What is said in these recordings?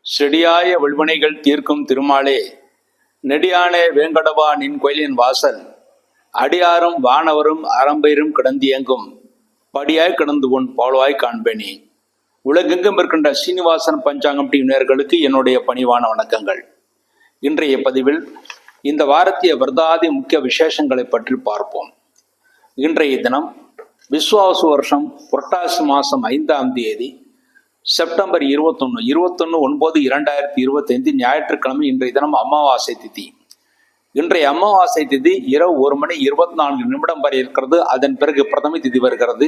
செடியாய வல்வினைகள் தீர்க்கும் திருமாலே, நெடியானே வேங்கடவா நின் கோயிலின் வாசல், அடியாரும் வானவரும் அறம்பெயரும் கிடந்தியங்கும் படியாய் கிடந்து உன் பால்வாய் காண்பேனே. உலகெங்கும் இருக்கின்ற சீனிவாசன் பஞ்சாங்கம் டிவி நேயர்களுக்கு என்னுடைய பணிவான வணக்கங்கள். இன்றைய பதிவில் இந்த வாரத்திய விரதாதி முக்கிய விசேஷங்களை பற்றி பார்ப்போம். இன்றைய தினம் விஸ்வாச வருஷம் புரட்டாசி மாதம் 5ஆம் தேதி செப்டம்பர் 21/9/2025 ஞாயிற்றுக்கிழமை. இன்றைய தினம் அமாவாசை திதி. இன்றைய அமாவாசை திதி இரவு 1:24 வரை இருக்கிறது. அதன் பிறகு பிரதம திதி வருகிறது.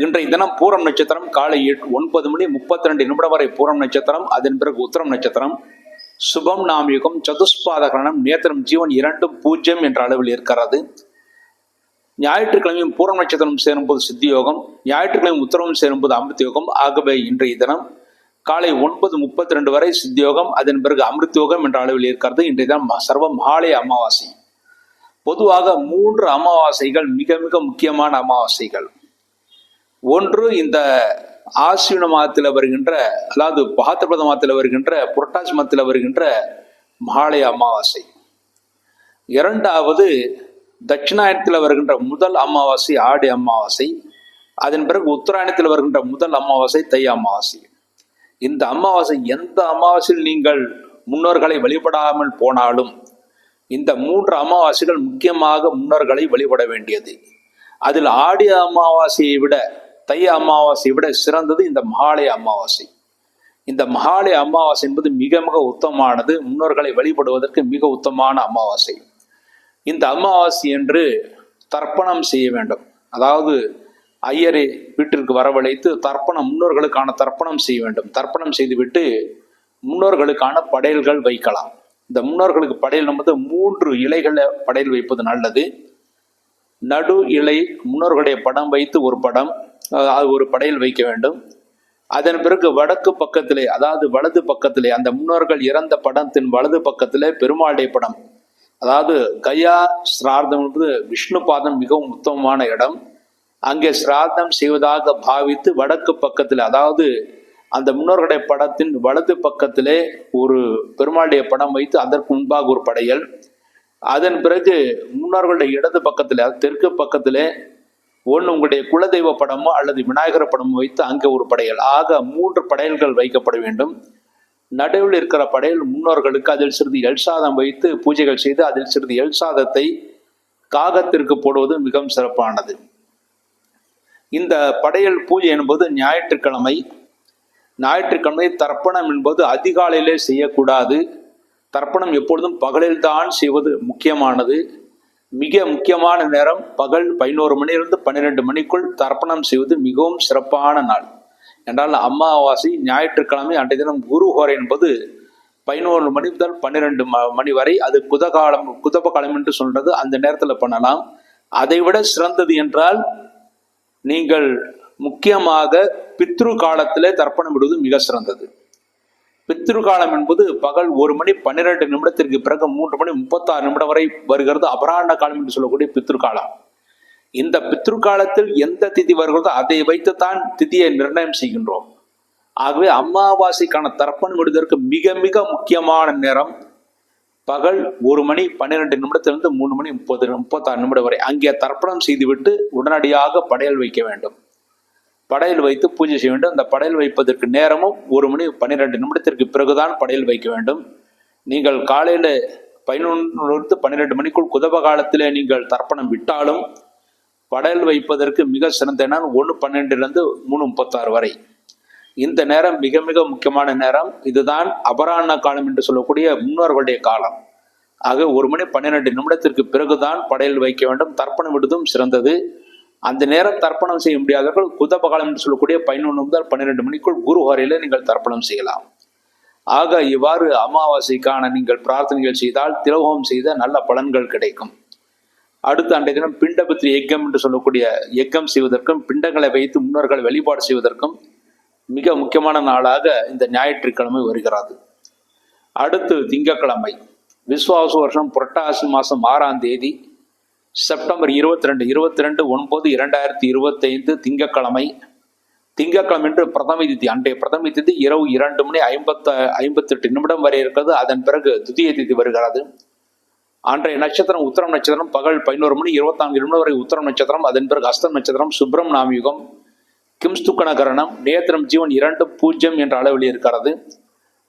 இன்றைய தினம் பூரம் நட்சத்திரம் காலை 9:32 வரை பூரம் நட்சத்திரம், அதன் பிறகு உத்திரம் நட்சத்திரம். சுபம் நாமயுகம், சதுஷ்பாத கரணம், நேத்திரம் ஜீவன் 2:0 என்ற அளவில் இருக்கிறது. ஞாயிற்றுக்கிழமையும் பூரம் நட்சத்திரம் சேரும்போது சித்தி யோகம், ஞாயிற்றுக்கிழமை உத்தரவும் சேரும்போது அமிர்த யோகம். ஆகவே இன்றைய தினம் காலை 9:32 வரை சித்தி யோகம், அதன் பிறகு அமிர்த யோகம் என்ற அளவில் இருக்கிறது. இன்றைய தினம் சர்வ மகாலய அமாவாசை. பொதுவாக 3 அமாவாசைகள் மிக மிக முக்கியமான அமாவாசைகள். ஒன்று இந்த ஆஸ்வின மாதத்தில் வருகின்ற, அதாவது பாத்திரபத மாதத்தில் வருகின்ற புரட்டாசி மாதத்தில் வருகின்ற மகாலய அமாவாசை. இரண்டாவது தட்சிணாயனத்தில் வருகின்ற முதல் அமாவாசை ஆடி அமாவாசை. அதன் பிறகு உத்தராயணத்தில் வருகின்ற முதல் அமாவாசை தை அமாவாசை. இந்த அமாவாசை எந்த அமாவாசையில் நீங்கள் முன்னோர்களை வழிபடாமல் போனாலும் இந்த 3 அமாவாசைகள் முக்கியமாக முன்னோர்களை வழிபட வேண்டியது. அதில் ஆடி அமாவாசையை விட தை அமாவாசையை விட சிறந்தது இந்த மகாலய அமாவாசை. இந்த மகாலய அமாவாசை என்பது மிக மிக உத்தமமானது. முன்னோர்களை வழிபடுவதற்கு மிக உத்தமமான அமாவாசை. இந்த அமாவாசை என்று தர்ப்பணம் செய்ய வேண்டும். அதாவது ஐயரை வீட்டிற்கு வரவழைத்து தர்ப்பணம், முன்னோர்களுக்கான தர்ப்பணம் செய்ய வேண்டும். தர்ப்பணம் செய்துவிட்டு முன்னோர்களுக்கான படையல்கள் வைக்கலாம். இந்த முன்னோர்களுக்கு படையல் என்பது 3 இலைகளை படையல் வைப்பது நல்லது. நடு இலை முன்னோர்களுடைய படம் வைத்து ஒரு படம், அது ஒரு படையல் வைக்க வேண்டும். அதன் பிறகு வடக்கு பக்கத்திலே, அதாவது வலது பக்கத்திலே, அந்த முன்னோர்கள் இறந்த படத்தின் வலது பக்கத்திலே பெருமாளுடைய படம், அதாவது கயா சிரார்த்தம் என்பது விஷ்ணு பாதம் மிகவும் உத்தமமான இடம். அங்கே சிரார்த்தம் செய்வதாக பாவித்து வடக்கு பக்கத்தில், அதாவது அந்த முன்னோர்களுடைய படத்தின் வலது பக்கத்திலே ஒரு பெருமாளுடைய படம் வைத்து அதற்கு முன்பாக ஒரு படையல். அதன் பிறகு முன்னோர்களுடைய இடது பக்கத்தில், அது தெற்கு பக்கத்திலே ஒன்று உங்களுடைய குலதெய்வ படமோ அல்லது விநாயகர் படமோ வைத்து அங்கே ஒரு படையல். ஆக 3 படையல்கள் வைக்கப்பட வேண்டும். நடுவில் இருக்கிற படையல் முன்னோர்களுக்கு, அதில் சிறிது எல் சாதம் வைத்து பூஜைகள் செய்து அதில் சிறிது எல் சாதத்தை காகத்திற்கு போடுவது மிகவும் சிறப்பானது. இந்த படையல் பூஜை என்பது ஞாயிற்றுக்கிழமை தர்ப்பணம் என்பது அதிகாலையிலே செய்யக்கூடாது. தர்ப்பணம் எப்பொழுதும் பகலில்தான் செய்வது முக்கியமானது. மிக முக்கியமான நேரம் பகல் 11 மணியிலிருந்து 12 மணிக்குள் தர்ப்பணம் செய்வது மிகவும் சிறப்பான நாள். என்றால் அமாவாசை ஞாயிற்றுக்கிழமை அன்றைய தினம் குருஹோரை என்பது 11 மணி முதல் 12 மணி வரை, அது குதப காலம் என்று சொல்றது. அந்த நேரத்தில் பண்ணலாம். அதைவிட சிறந்தது என்றால் நீங்கள் முக்கியமாக பித்ரு காலத்திலே தர்ப்பணம் விடுவது மிக சிறந்தது. பித்ரு காலம் என்பது பகல் 1:12 பிறகு 3:36 வரை வருகிறது. அபராண்ண காலம் என்று சொல்லக்கூடிய பித்ரு காலம். இந்த பித்ரு காலத்தில் எந்த திதி வருகிறதோ அதை வைத்துத்தான் திதியை நிர்ணயம் செய்கின்றோம். ஆகவே அமாவாசைக்கான தர்ப்பணம் விடுவதற்கு மிக மிக முக்கியமான நேரம் பகல் 1:12 3:36 வரை. அங்கே தர்ப்பணம் செய்துவிட்டு உடனடியாக படையல் வைக்க வேண்டும். படையல் வைத்து பூஜை செய்ய வேண்டும். அந்த படையல் வைப்பதற்கு நேரமும் 1:12 பிறகுதான் படையல் வைக்க வேண்டும். நீங்கள் காலையில் 11-12 மணிக்குள் குதப காலத்திலே நீங்கள் தர்ப்பணம் விட்டாலும் படையல் வைப்பதற்கு மிக சிறந்த நேரம் 1:12 3:36 வரை. இந்த நேரம் மிக மிக முக்கியமான நேரம். இதுதான் அபராண்ண காலம் என்று சொல்லக்கூடிய முன்னோர்களுடைய காலம். ஆக 1:12 பிறகுதான் படையல் வைக்க வேண்டும். தர்ப்பணம் விடுவதும் சிறந்தது. அந்த நேரம் தர்ப்பணம் செய்ய முடியாதவர்கள் குதப காலம் என்று சொல்லக்கூடிய 11 முதல் 12 மணிக்குள் குருஹோரையில நீங்கள் தர்ப்பணம் செய்யலாம். ஆக இவ்வாறு அமாவாசைக்கான நீங்கள் பிரார்த்தனைகள் செய்தால், திலோகம் செய்த நல்ல பலன்கள் கிடைக்கும். அடுத்த அன்றைய தினம் பிண்டபித்ரி யஜ்யம் என்று சொல்லக்கூடிய யஜ்யம் செய்வதற்கும் பிண்டங்களை வைத்து முன்னோர்கள் வழிபாடு செய்வதற்கும் மிக முக்கியமான நாளாக இந்த ஞாயிற்றுக்கிழமை வருகிறது. அடுத்து திங்கட்கிழமை விஸ்வாச வருஷம் புரட்டாசி மாதம் 6ஆம் தேதி செப்டம்பர் 22/9/2025 திங்கட்கிழமை. திங்கட்கிழமை என்று பிரதம திதி, அன்றைய பிரதம திதி இரவு 2 மணி 58 நிமிடம் வரை இருக்கிறது. அதன் பிறகு துதிய திதி வருகிறது. அன்றைய நட்சத்திரம் உத்தரம் நட்சத்திரம், பகல் 11 மணி 24 நிமிடம் வரை உத்தரம் நட்சத்திரம். அதன் பிறகு அஸ்தம் நட்சத்திரம், சுப்ரம் நாமயுகம், கிம்ஸ்துக்கண கரணம், நேத்திரம் ஜீவன் 2:0 என்ற அளவில் இருக்கிறது.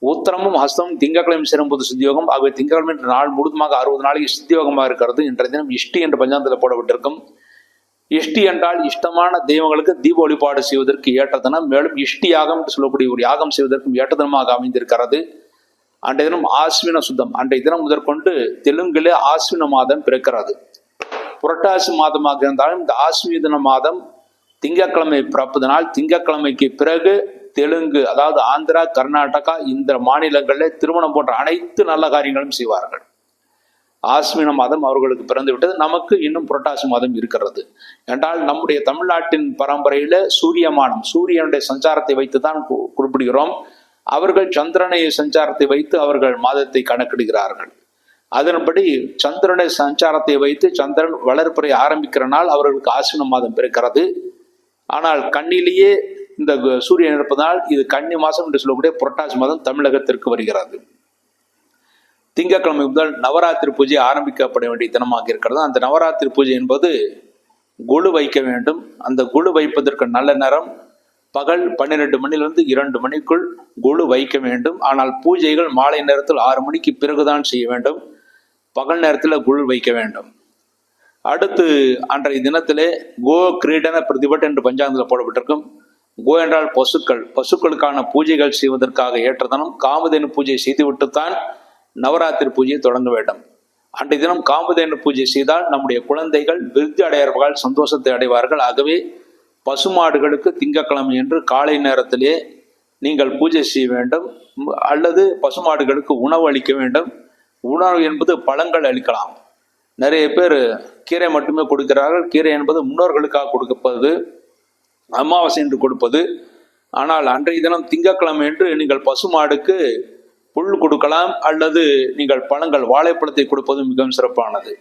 உத்தரமும் ஹஸ்தமும் திங்கட்கிழமை சேரும்போது சித்தியோகம். ஆகவே திங்கட்கிழமை என்ற நாள் முழுதுமாக 60 நாளைக்கு சித்தியோகமாக இருக்கிறது. இன்றைய தினம் இஷ்டி என்று பஞ்சாங்கத்தில் போடப்பட்டிருக்கும். இஷ்டி என்றால் இஷ்டமான தெய்வங்களுக்கு தீப வழிபாடு செய்வதற்கு ஏற்ற தினம். மேலும் இஷ்டி யாகம் என்று சொல்லக்கூடிய ஒரு யாகம் செய்வதற்கும் ஏற்ற தினமாக அமைந்திருக்கிறது. அன்றைய தினம் ஆஸ்வின சுத்தம். அன்றைய தினம் முதற்கொண்டு தெலுங்கிலே ஆஸ்வின மாதம் பிறக்கிறது. புரட்டாசி மாதமாக இருந்தாலும் இந்த ஆஸ்வின மாதம் திங்கட்கிழமை பிறப்பதனால் திங்கட்கிழமைக்கு பிறகு தெலுங்கு, அதாவது ஆந்திரா, கர்நாடகா இந்த மாநிலங்களில் திருமணம் போன்ற அனைத்து நல்ல காரியங்களும் செய்வார்கள். ஆஸ்வின மாதம் அவர்களுக்கு பிறந்து விட்டது. நமக்கு இன்னும் புரட்டாசி மாதம் இருக்கிறது. என்றால் நம்முடைய தமிழ்நாட்டின் பரம்பரையில சூரியமானம், சூரியனுடைய சஞ்சாரத்தை வைத்து தான் குறிப்பிடுகிறோம். அவர்கள் சந்திரனை சஞ்சாரத்தை வைத்து அவர்கள் மாதத்தை கணக்கிடுகிறார்கள். அதன்படி சந்திரனை சஞ்சாரத்தை வைத்து சந்திரன் வளர்ப்புறை ஆரம்பிக்கிற நாள் அவர்களுக்கு ஆஸ்வின மாதம் பிறக்கிறது. ஆனால் கண்ணிலேயே இந்த சூரியன் இருப்பதால் இது கன்னி மாதம் என்று சொல்லக்கூடிய புரட்டாசி மாதம் தமிழகத்திற்கு வருகிறது. திங்கட்கிழமை முதல் நவராத்திரி பூஜை ஆரம்பிக்கப்பட வேண்டிய தினமாக இருக்கிறது. அந்த நவராத்திரி பூஜை என்பது குழு வைக்க வேண்டும். அந்த குழு வைப்பதற்கு நல்ல நேரம் பகல் 12 மணிலிருந்து 2 மணிக்குள் குழு வைக்க வேண்டும். ஆனால் பூஜைகள் மாலை நேரத்தில் 6 மணிக்கு பிறகுதான் செய்ய வேண்டும். பகல் நேரத்தில் குழு வைக்க வேண்டும். அடுத்து அன்றைய தினத்திலே கோ கிரீடன பிரதிபட் என்று பஞ்சாங்கத்தில் போடப்பட்டிருக்கும். கோ என்றால் பசுக்கள். பசுக்களுக்கான பூஜைகள் செய்வதற்காக ஏற்ற தினம். காமதேனு பூஜை செய்துவிட்டுத்தான் நவராத்திரி பூஜையை தொடங்க வேண்டும். அன்றைய தினம் காமதேனு பூஜை செய்தால் நம்முடைய குழந்தைகள் விருத்தி அடைவார்கள், சந்தோஷத்தை அடைவார்கள். ஆகவே பசுமாடுகளுக்கு திங்கட்கிழமை என்று காலை நேரத்திலே நீங்கள் பூஜை செய்ய வேண்டும். அல்லது பசுமாடுகளுக்கு உணவு அளிக்க வேண்டும். உணவு என்பது பழங்கள் அளிக்கலாம். நிறைய பேர் கீரை மட்டுமே கொடுக்கிறார்கள். கீரை என்பது முன்னோர்களுக்காக கொடுப்பது, அமாவாசை என்று கொடுப்பது. ஆனால் அன்றைய தினம் திங்கட்கிழமை என்று நீங்கள் பசுமாடுக்கு புல் கொடுக்கலாம். அல்லது நீங்கள் பழங்கள், வாழைப்பழத்தை கொடுப்பது மிகவும் சிறப்பானது.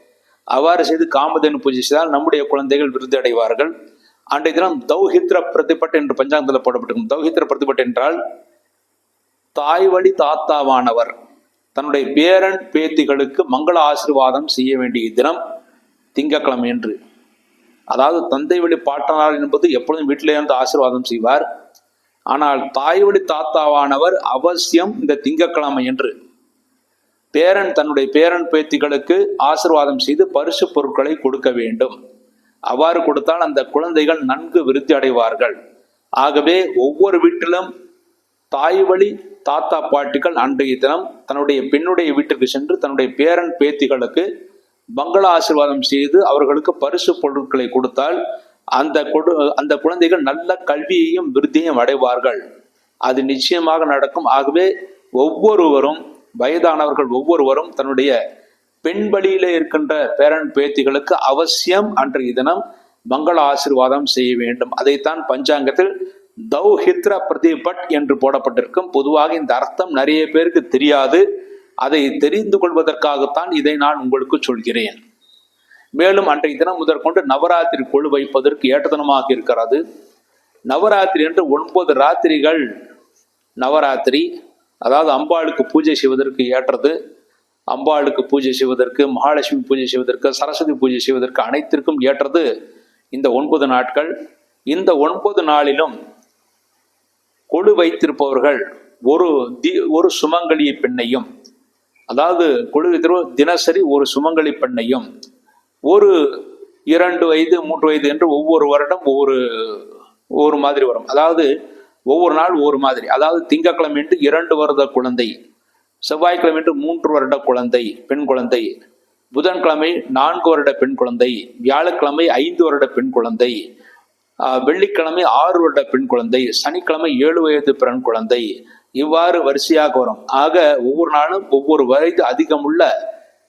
அவ்வாறு செய்து காமதேனு பூஜை செய்தால் நம்முடைய குழந்தைகள் விருதி அடைவார்கள். அன்றைய தினம் தௌஹித்ர பிரதிபட் என்று பஞ்சாங்கத்தில் போடப்பட்டிருக்கும். தௌஹித்ர பிரதிபட் என்றால் தாய் வழி தாத்தாவானவர் தன்னுடைய பேரன் பேத்திகளுக்கு மங்கள ஆசீர்வாதம் செய்ய வேண்டிய தினம் திங்கட்கிழமை என்று. அதாவது தந்தை வழி பாட்டனார் என்பது எப்பொழுதும் வீட்டிலே இருந்து ஆசீர்வாதம் செய்வார். ஆனால் தாய் வழி தாத்தாவானவர் அவசியம் இந்த திங்கட்கிழமை என்று பேரன் தன்னுடைய பேரன் பேத்திகளுக்கு ஆசீர்வாதம் செய்து பரிசு பொருட்களை கொடுக்க வேண்டும். அவ்வாறு கொடுத்தால் அந்த குழந்தைகள் நன்கு விருத்தி அடைவார்கள். ஆகவே ஒவ்வொரு வீட்டிலும் தாய் வழி தாத்தா பாட்டிகள் அன்றைய தினம் தன்னுடைய பெண்ணுடைய வீட்டிற்கு சென்று தன்னுடைய பேரன் பேத்திகளுக்கு மங்கள ஆசீர்வாதம் செய்து அவர்களுக்கு பரிசு பொருட்களை கொடுத்தால் அந்த குழந்தைகள் நல்ல கல்வியையும் விருத்தியையும் அடைவார்கள். அது நிச்சயமாக நடக்கும். ஆகவே ஒவ்வொருவரும், வயதானவர்கள் ஒவ்வொருவரும் தன்னுடைய பெண் வழியிலே இருக்கின்ற பேரன் பேத்திகளுக்கு அவசியம் அன்றைய தினம் மங்கள ஆசீர்வாதம் செய்ய வேண்டும். அதைத்தான் பஞ்சாங்கத்தில் தௌஹித்ர பிரதிபட் என்று போடப்பட்டிருக்கும். பொதுவாக இந்த அர்த்தம் நிறைய பேருக்கு தெரியாது. அதை தெரிந்து கொள்வதற்காகத்தான் இதை நான் உங்களுக்கு சொல்கிறேன். மேலும் அன்றைய தினம் முதற்கொண்டு நவராத்திரி கொழு வைப்பதற்கு ஏற்ற தினமாக இருக்கிறது. நவராத்திரி என்று 9 ராத்திரிகள் நவராத்திரி, அதாவது அம்பாளுக்கு பூஜை செய்வதற்கு ஏற்றது. அம்பாளுக்கு பூஜை செய்வதற்கு, மகாலட்சுமி பூஜை செய்வதற்கு, சரஸ்வதி பூஜை செய்வதற்கு அனைத்திற்கும் ஏற்றது இந்த 9 நாட்கள். இந்த 9 நாளிலும் கொழு வைத்திருப்பவர்கள் ஒரு சுமங்கலி பெண்ணையும், அதாவது கொழு வைத்திருப்பவர் தினசரி ஒரு சுமங்கலி பெண்ணையும், ஒரு 2 வயது 3 வயது என்று ஒவ்வொரு வருடம் ஒவ்வொரு மாதிரி வரும். அதாவது ஒவ்வொரு நாள் ஒவ்வொரு மாதிரி. அதாவது திங்கட்கிழமை என்று 2 வருட குழந்தை, செவ்வாய்க்கிழமை என்று 3 வருட குழந்தை, பெண் குழந்தை, புதன்கிழமை 4 வருட பெண் குழந்தை, வியாழக்கிழமை 5 வருட பெண் குழந்தை, வெள்ளிக்கிழமை 6 வருட பெண் குழந்தை, சனிக்கிழமை 7 வயது பெண் குழந்தை, இவ்வாறு வரிசையாக வரும். ஆக ஒவ்வொரு நாளும் ஒவ்வொரு வயது அதிகமுள்ள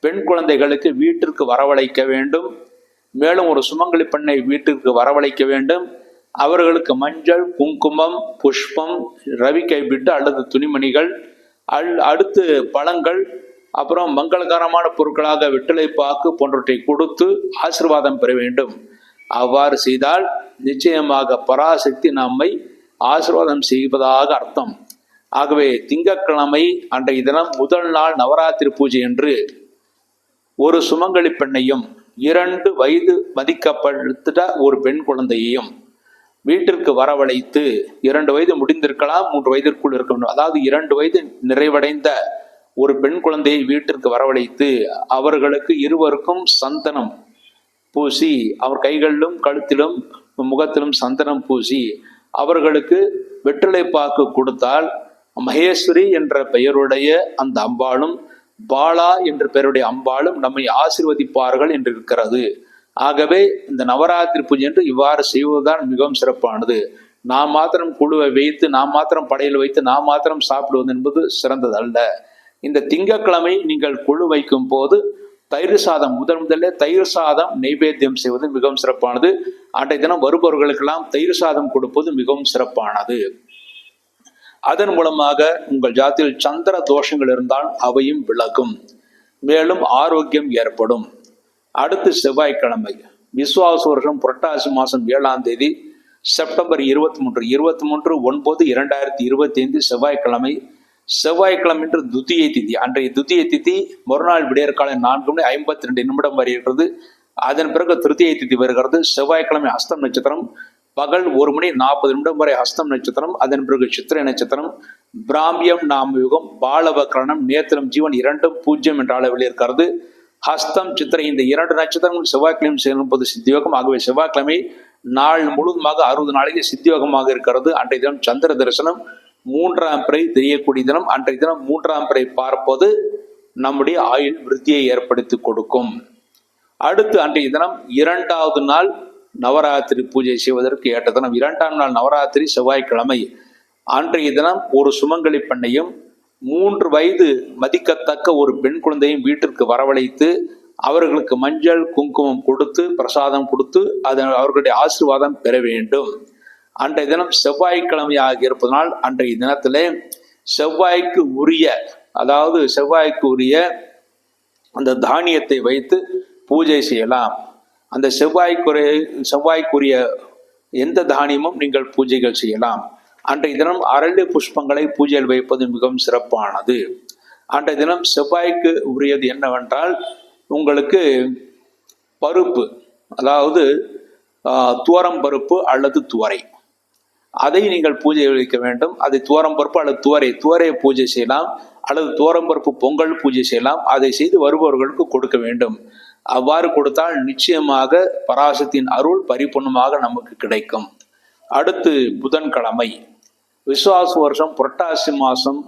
பெண் குழந்தைகளுக்கு வீட்டிற்கு வரவழைக்க வேண்டும். மேலும் ஒரு சுமங்கலி பெண்ணை வீட்டிற்கு வரவழைக்க வேண்டும். அவர்களுக்கு மஞ்சள், குங்குமம், புஷ்பம், ரவி கைப்பிட்டு அல்லது துணிமணிகள், அடுத்து பழங்கள், அப்புறம் மங்களகரமான பொருட்களாக வெற்றிலை பாக்கு போன்றவற்றை கொடுத்து ஆசீர்வாதம் பெற வேண்டும். அவ்வாறு செய்தால் நிச்சயமாக பராசக்தி நம்மை ஆசீர்வாதம் செய்வதாக அர்த்தம். ஆகவே திங்கட்கிழமை அன்றைய தினம் முதல் நாள் நவராத்திரி பூஜை என்று ஒரு சுமங்கலி பெண்ணையும் 2 வயது மதிக்கப்பட்ட ஒரு பெண் குழந்தையையும் வீட்டிற்கு வரவழைத்து, 2 வயது முடிந்திருக்கலாம், 3 வயதிற்குள் இருக்க வேண்டும், அதாவது 2 வயது நிறைவடைந்த ஒரு பெண் குழந்தையை வீட்டிற்கு வரவழைத்து அவர்களுக்கு இருவருக்கும் சந்தனம் பூசி, அவர் கைகளிலும் கழுத்திலும் முகத்திலும் சந்தனம் பூசி அவர்களுக்கு வெற்றிலை பாக்கு கொடுத்தால் மகேஸ்வரி என்ற பெயருடைய அந்த அம்பாளும் பாலா என்ற பெயருடைய அம்பாளும் நம்மை ஆசீர்வதிப்பார்கள் என்று இருக்கிறது. ஆகவே இந்த நவராத்திரி பூஜை என்று இவ்வாறு செய்வதுதான் மிகவும் சிறப்பானது. நாம் மாத்திரம் குழுவை வைத்து, நாம் மாத்திரம் படையில் வைத்து, நாம் மாத்திரம் சாப்பிடுவது என்பது சிறந்தது அல்ல. இந்த திங்கட்கிழமை நீங்கள் குழு வைக்கும் போது தயிர் சாதம், முதலே தயிர் சாதம் நைவேத்தியம் செய்வது மிகவும் சிறப்பானது. அன்றைய தினம் வருபவர்களுக்கெல்லாம் தயிர் சாதம் கொடுப்பது மிகவும் சிறப்பானது. அதன் மூலமாக உங்கள் ஜாத்தியில் சந்திர தோஷங்கள் இருந்தால் அவையும் விலகும், மேலும் ஆரோக்கியம் ஏற்படும். அடுத்து செவ்வாய்க்கிழமை, விசுவாச வருஷம் புரட்டாசி மாதம் 7ஆம் தேதி செப்டம்பர் 23/9/2025 செவ்வாய்க்கிழமை. செவ்வாய்க்கிழமை என்று துதியை திதி. அன்றைய துதியை திதி மறுநாள் விடியற் காலை 4:52 வரை இருக்கிறது. அதன் பிறகு திருத்தியை திதி வருகிறது. செவ்வாய்க்கிழமை ஹஸ்தம் நட்சத்திரம், பகல் 1:40 வரை ஹஸ்தம் நட்சத்திரம். அதன் பிறகு சித்திரை நட்சத்திரம், பிராமியம் நாமயுகம், பாலவக்கரணம், நேத்திரம் ஜீவன் 2 0 என்ற அளவில் இருக்கிறது. ஹஸ்தம் சித்திரை இந்த 2 நட்சத்திரங்கள் செவ்வாய்க்கிழமை சேரும்போது சித்தியோகம். ஆகவே செவ்வாய்க்கிழமை நாள் முழுவதுமாக 60 நாளைக்கு சித்தியோகமாக இருக்கிறது. அன்றைய தினம் சந்திர தரிசனம், 3ஆம் பிறை தெரியக்கூடிய தினம். அன்றைய தினம் 3ஆம் பிறை பார்ப்பது நம்முடைய ஆயுள் விருத்தியை ஏற்படுத்தி கொடுக்கும். அடுத்து அன்றைய தினம் 2வது நாள் நவராத்திரி பூஜை செய்வதற்கு ஏற்ற தினம். 2ஆம் நாள் நவராத்திரி செவ்வாய்க்கிழமை. அன்றைய தினம் ஒரு சுமங்கலி பெண்ணையும் 3 வயது மதிக்கத்தக்க ஒரு பெண் குழந்தையும் வீட்டிற்கு வரவழைத்து அவர்களுக்கு மஞ்சள் குங்குமம் கொடுத்து பிரசாதம் கொடுத்து அவர்களுடைய ஆசீர்வாதம் பெற வேண்டும். அன்றைய தினம் செவ்வாய்க்கிழமையாக இருப்பதனால் அன்றைய தினத்திலே செவ்வாய்க்கு உரிய அந்த தானியத்தை வைத்து பூஜை செய்யலாம். அந்த செவ்வாய்க்குரிய எந்த தானியமும் நீங்கள் பூஜைகள் செய்யலாம். அன்றைய தினம் அரளி புஷ்பங்களை பூஜையில் வைப்பது மிகவும் சிறப்பானது. அன்றைய தினம் செவ்வாய்க்கு உரியது என்னவென்றால், உங்களுக்கு பருப்பு, அதாவது துவரம் பருப்பு அல்லது துவரை, அதை நீங்கள் பூஜை வைக்க வேண்டும். அதை துவரம் பருப்பு அல்லது துவரையை பூஜை செய்யலாம், அல்லது துவரம் பருப்பு பொங்கல் பூஜை செய்யலாம். அதை செய்து வருபவர்களுக்கு கொடுக்க வேண்டும். அவ்வாறு கொடுத்தால் நிச்சயமாக பராசக்தியின் அருள் பரிபூர்ணமாக நமக்கு கிடைக்கும். அடுத்து புதன்கிழமை, விசுவாச வருஷம் புரட்டாசி மாதம்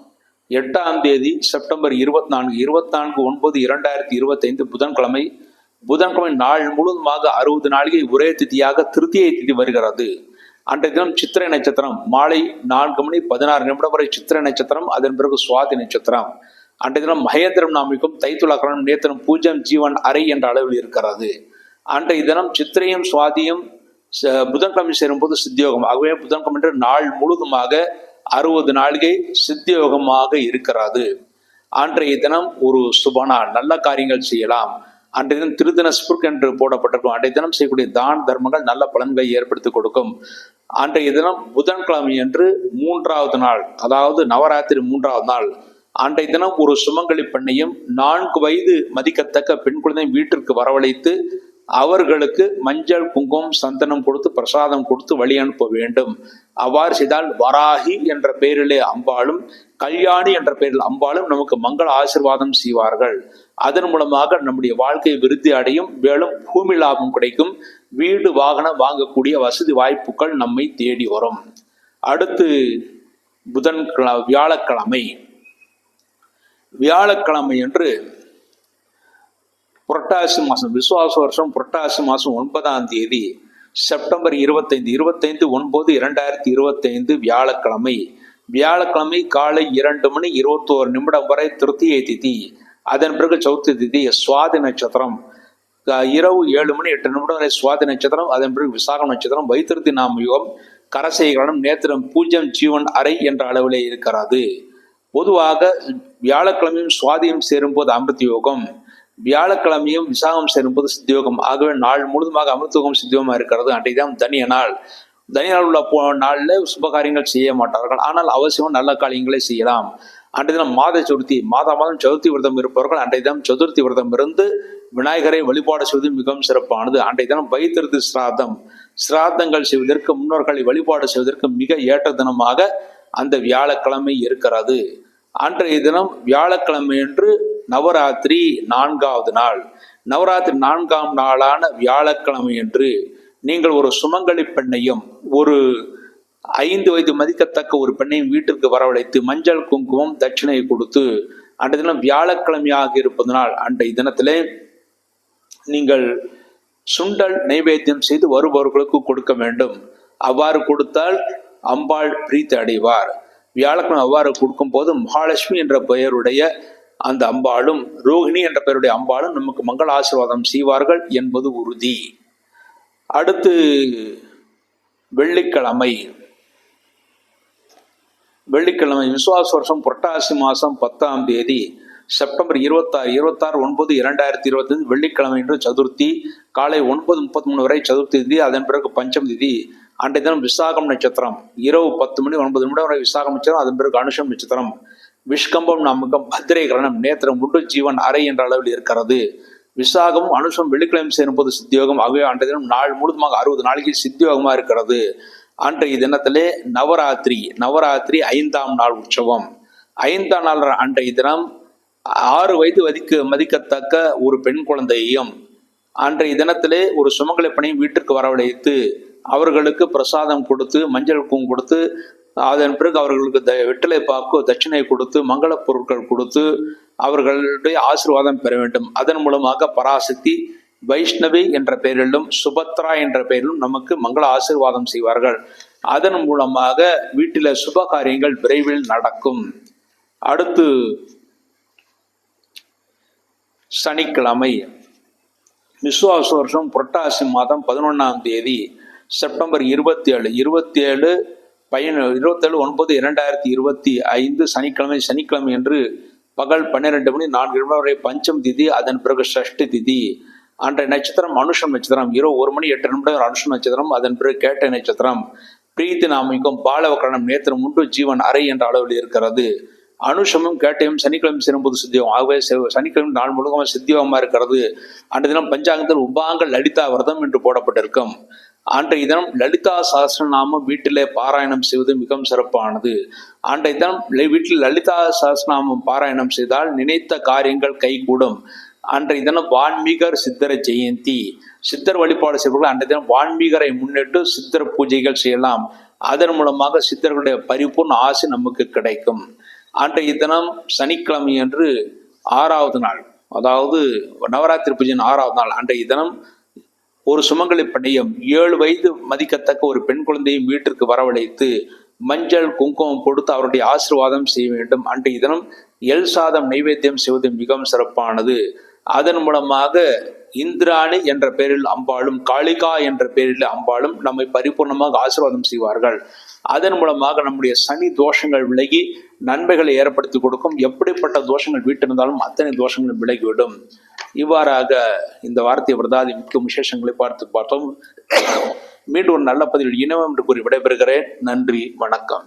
8ஆம் தேதி செப்டம்பர் 24/9/2025 புதன்கிழமை. புதன்கிழமை நாள் முழுவதுமாக 60 நாளிகை ஒரே திதியாக திருத்தியை திதி வருகிறது. அன்றைய தினம் சித்திரை நட்சத்திரம், மாலை 4:16 வரை சித்திரை நட்சத்திரம். அதன் பிறகு சுவாதி நட்சத்திரம். அன்றைய தினம் மகேந்திரம் நாமிக்கும், தைத்துலக்கரணம், நேத்திரம் பூஜ்யம் ஜீவன் அறை என்ற அளவில் இருக்கிறது. அன்றைய தினம் சித்திரையும் சுவாதியும் புதன்கிழமை சேரும்போது சித்தியோகம். ஆகவே புதன்கிழமை என்று நாள் முழுவதுமாக 60 நாளிகை சித்தியோகமாக இருக்கிறது. அன்றைய தினம் ஒரு சுபநாள், நல்ல காரியங்கள் செய்யலாம். அன்றைய தினம் திருதின ஸ்புர்க் என்று போடப்பட்டிருக்கும். அன்றைய தினம் செய்யக்கூடிய தான தர்மங்கள் நல்ல பலன்களை ஏற்படுத்தி கொடுக்கும். அன்றைய தினம் புதன்கிழமை என்று 3வது நாள், அதாவது நவராத்திரி 3வது நாள். அன்றைய தினம் ஒரு சுமங்கலி பெண்ணையும் 4 வயது மதிக்கத்தக்க பெண் குழந்தையும் வீட்டிற்கு வரவழைத்து அவர்களுக்கு மஞ்சள் குங்குமம் சந்தனம் கொடுத்து பிரசாதம் கொடுத்து வழி அனுப்ப வேண்டும். அவ்வாறு செய்தால் வராகி என்ற பெயரிலே அம்பாளும் கல்யாணி என்ற பெயரில் அம்பாளும் நமக்கு மங்கள ஆசீர்வாதம் செய்வார்கள். அதன் மூலமாக நம்முடைய வாழ்க்கை விருத்தி அடையும், மேலும் பூமி லாபம் கிடைக்கும், வீடு வாகனம் வாங்கக்கூடிய வசதி வாய்ப்புகள் நம்மை தேடி வரும். அடுத்து வியாழக்கிழமை என்று புரட்டாசி மாதம், விசுவாச வருஷம் புரட்டாசி மாதம் 9ஆம் தேதி செப்டம்பர் 25/9/2025 வியாழக்கிழமை காலை 2:21 வரை திருத்தியை திதி. அதன் பிறகு சௌர்த்தி திதி, சுவாதி நட்சத்திரம். இரவு 7:08 வரை சுவாதி நட்சத்திரம். அதன் பிறகு விசாகம் நட்சத்திரம், வைத்திருத்தி நாமயுகம், கரசேகரணம், நேத்திரம் பூஜ்யம் ஜீவன் அறை என்ற அளவிலே இருக்கிறது. பொதுவாக வியாழக்கிழமையும் சுவாதியும் சேரும்போது அமிர்த யோகம், வியாழக்கிழமையும் விசாகம் சேரும்போது சித்தியோகம். ஆகவே நாள் முழுவதுமாக அமிர்தயோகம் சித்தியோகமாக இருக்கிறது. அன்றைய தினம் தனிய நாள். தனியால் உள்ள நாளில் சுபகாரியங்கள் செய்ய மாட்டார்கள். ஆனால் அவசியம் நல்ல காரியங்களை செய்யலாம். அன்றைய தினம் மாத சதுர்த்தி, மாதம் சதுர்த்தி விரதம் இருப்பவர்கள் அன்றைய தினம் சதுர்த்தி விரதம் இருந்து விநாயகரை வழிபாடு செய்வது மிகவும் சிறப்பானது. அன்றைய தினம் வைத்திருது சிராதங்கள் செய்வதற்கு, முன்னோர்களை வழிபாடு செய்வதற்கு மிக ஏற்ற தினமாக அந்த வியாழக்கிழமை இருக்கிறது. அன்றைய தினம் வியாழக்கிழமை என்று நவராத்திரி 4வது நாள். நவராத்திரி 4ஆம் நாளான வியாழக்கிழமை என்று நீங்கள் ஒரு சுமங்கலி பெண்ணையும் ஒரு 5 வயது மதிக்கத்தக்க ஒரு பெண்ணையும் வீட்டிற்கு வரவழைத்து மஞ்சள் குங்குமம் தட்சிணை கொடுத்து, அன்றைய தினம் வியாழக்கிழமையாக இருப்பதனால் அன்றைய தினத்திலே நீங்கள் சுண்டல் நைவேத்தியம் செய்து வருபவர்களுக்கு கொடுக்க வேண்டும். அவ்வாறு கொடுத்தால் அம்பாள் பிரீத்தி அடைவார். வியாழக்கிழமை அவ்வாறு கொடுக்கும் போது மகாலட்சுமி என்ற பெயருடைய அந்த அம்பாளும் ரோஹிணி என்ற பெயருடைய அம்பாளும் நமக்கு மங்கள ஆசீர்வாதம் செய்வார்கள் என்பது உறுதி. அடுத்து வெள்ளிக்கிழமை விசுவாச வருஷம் புரட்டாசி மாதம் 10ஆம் தேதி செப்டம்பர் 26/9/2025 வெள்ளிக்கிழமை என்று சதுர்த்தி. காலை 9:33 வரை சதுர்த்தி திதி, அதன் பிறகு பஞ்சம் திதி. அன்றைய தினம் விசாகம் நட்சத்திரம், இரவு 10 மணி 9 நிமிடம் வரை விசாகம் நட்சத்திரம், அதன் பிறகு அனுஷம் நட்சத்திரம். விஷ்கம்பம் நாமகம் பத்திரை கிரணம் நேத்திரம் உண்டு ஜீவன் அறை என்ற அளவில் இருக்கிறது. விசாகம் அனுஷம் வெள்ளிக்கிழமை சேரும்போது சித்தியோகம். ஆகவே அன்றைய தினம் நாள் முழுதுமாக 60 நாளைக்கு சித்தியோகமா இருக்கிறது. அன்றைய தினத்திலே நவராத்திரி 5ஆம் நாள் உற்சவம். 5ஆம் நாள் அன்றைய தினம் 6 வயது மதிக்கத்தக்க ஒரு பெண் குழந்தையையும் அன்றைய தினத்திலே ஒரு சுமங்கலி பெண்ணையும் வீட்டிற்கு வரவழைத்து அவர்களுக்கு பிரசாதம் கொடுத்து மஞ்சள் குங்குமம் கொடுத்து, அதன் பிறகு அவர்களுக்கு வெற்றிலை பாக்கு தட்சிணை கொடுத்து மங்கள பொருட்கள் கொடுத்து அவர்களுடைய ஆசீர்வாதம் பெற வேண்டும். அதன் மூலமாக பராசக்தி வைஷ்ணவி என்ற பெயரிலும் சுபத்ரா என்ற பெயரிலும் நமக்கு மங்கள ஆசீர்வாதம் செய்வார்கள். அதன் மூலமாக வீட்டில சுப காரியங்கள் விரைவில் நடக்கும். அடுத்து சனிக்கிழமை விசுவாச வருஷம் புரட்டாசி மாதம் 11ஆம் தேதி செப்டம்பர் 27/9/2025 சனிக்கிழமை என்று பகல் 12 மணி 4 நிமிடம் வரை பஞ்சம் திதி, அதன் பிறகு ஷஷ்டி திதி. அன்றைய நட்சத்திரம் அனுஷம் நட்சத்திரம், இரவு 1 மணி 8 நிமிடம் அனுஷம் நட்சத்திரம், அதன் பிறகு கேட்டை நட்சத்திரம். பிரீத்தி நாமிக்கும் பாலவக்கரணம் நேத்திரம் உண்டு ஜீவன் அறை என்ற அளவில் இருக்கிறது. அனுஷமும் கேட்டையும் சனிக்கிழமை சேரும்போது சித்தியோகம். ஆகவே சனிக்கிழமை நாள் முழுவதும் சித்தியோகமா இருக்கிறது. அன்றைய தினம் பஞ்சாங்கத்தில் உபாங்கள் லலிதா விரதம் என்று போடப்பட்டிருக்கும். அன்றைய தினம் லலிதா சஹஸ்ரநாமம் வீட்டிலே பாராயணம் செய்வது மிகவும் சிறப்பானது. அன்றைய தினம் வீட்டில் லலிதா சஹஸ்ரநாமம் பாராயணம் செய்தால் நினைத்த காரியங்கள் கைகூடும். அன்றைய தினம் வான்மீகர் சித்தர ஜெயந்தி, சித்தர் வழிபாடு செய்வர்கள் அன்றைய தினம் வான்மீகரை முன்னிட்டு சித்தர் பூஜைகள் செய்யலாம். அதன் மூலமாக சித்தர்களுடைய பரிபூர்ண ஆசை நமக்கு கிடைக்கும். அன்றைய தினம் சனிக்கிழமை என்று 6வது நாள், அதாவது நவராத்திரி பூஜையின் 6வது நாள். அன்றைய தினம் ஒரு சுமங்கலி பெண்ணையும் 7 வயது மதிக்கத்தக்க ஒரு பெண் குழந்தையும் வீட்டிற்கு வரவழைத்து மஞ்சள் குங்குமம் கொடுத்து அவருடைய ஆசீர்வாதம் செய்ய வேண்டும். அன்றைய தினம் எல் சாதம் நைவேத்தியம் செய்வது மிகவும் சிறப்பானது. அதன் மூலமாக இந்திராணி என்ற பெயரில் அம்பாளும் காளிகா என்ற பெயரில் அம்பாளும் நம்மை பரிபூர்ணமாக ஆசீர்வாதம் செய்வார்கள். அதன் மூலமாக நம்முடைய சனி தோஷங்கள் விலகி நன்மைகளை ஏற்படுத்தி கொடுக்கும். எப்படிப்பட்ட தோஷங்கள் வீட்டிருந்தாலும் அத்தனை தோஷங்களும் விலகிவிடும். இவ்வாறாக இந்த வார்த்தை விரதாதி மிக்க விசேஷங்களை பார்த்தோம். மீண்டும் ஒரு நல்ல பதிவில் இனவம் என்று கூறி விடைபெறுகிறேன். நன்றி, வணக்கம்.